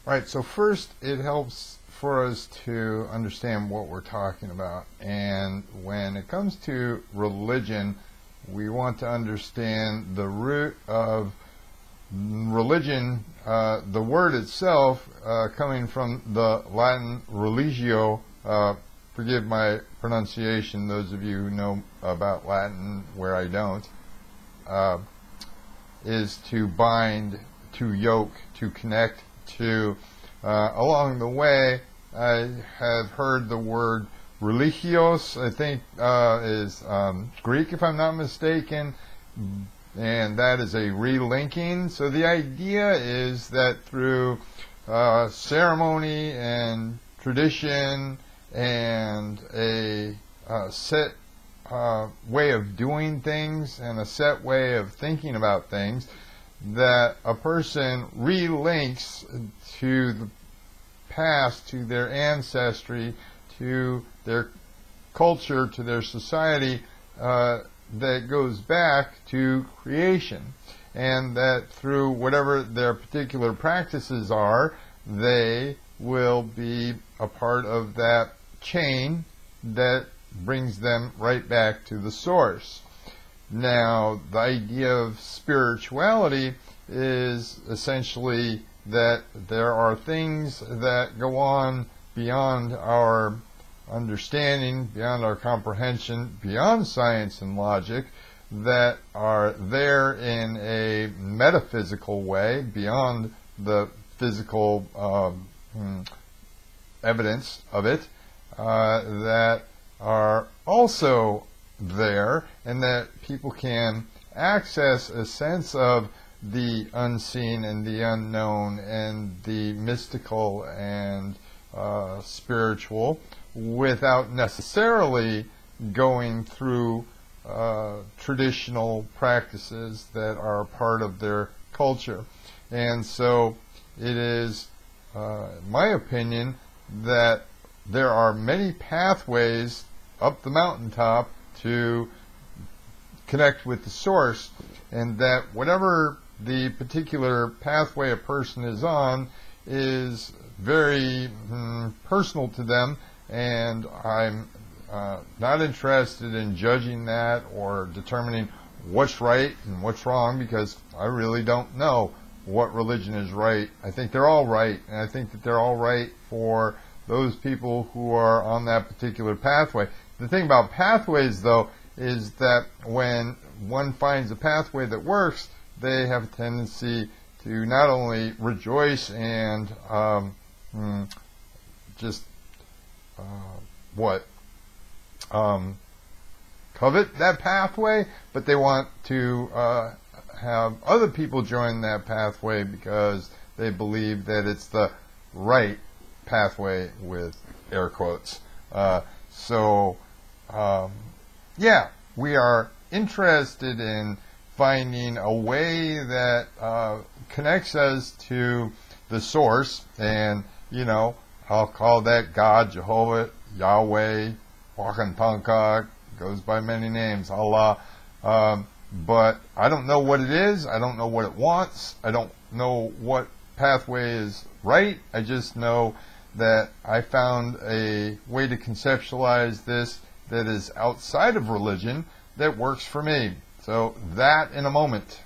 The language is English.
Right, so first it helps for us to understand what we're talking about. And when it comes to religion, we want to understand the root of religion, the word itself coming from the Latin religio. Forgive my pronunciation, those of you who know about Latin where I don't, is to bind, to yoke, to connect, to along the way. I have heard the word religios, I think is Greek if I'm not mistaken, and that is a relinking. So the idea is that through ceremony and tradition and a set way of doing things and a set way of thinking about things, that a person relinks to the past, to their ancestry, to their culture, to their society, that goes back to creation, and that through whatever their particular practices are, they will be a part of that chain that brings them right back to the source. Now, the idea of spirituality is essentially that there are things that go on beyond our understanding, beyond our comprehension, beyond science and logic, that are there in a metaphysical way, beyond the physical evidence of it, that are also there, and that people can access a sense of the unseen and the unknown and the mystical and spiritual without necessarily going through traditional practices that are part of their culture. And so it is my opinion that there are many pathways up the mountaintop to connect with the source, and that whatever the particular pathway a person is on is very personal to them, and I'm not interested in judging that or determining what's right and what's wrong, because I really don't know what religion is right. I think they're all right, and I think that they're all right for those people who are on that particular pathway. The thing about pathways, though, is that when one finds a pathway that works, they have a tendency to not only rejoice and covet that pathway, but they want to have other people join that pathway because they believe that it's the right pathway, with air quotes. Yeah, we are interested in finding a way that connects us to the source, and I'll call that God, Jehovah, Yahweh, Wakantanka, goes by many names, Allah, but I don't know what it is, I don't know what it wants, I don't know what pathway is right. I just know that I found a way to conceptualize this that is outside of religion that works for me. So that in a moment.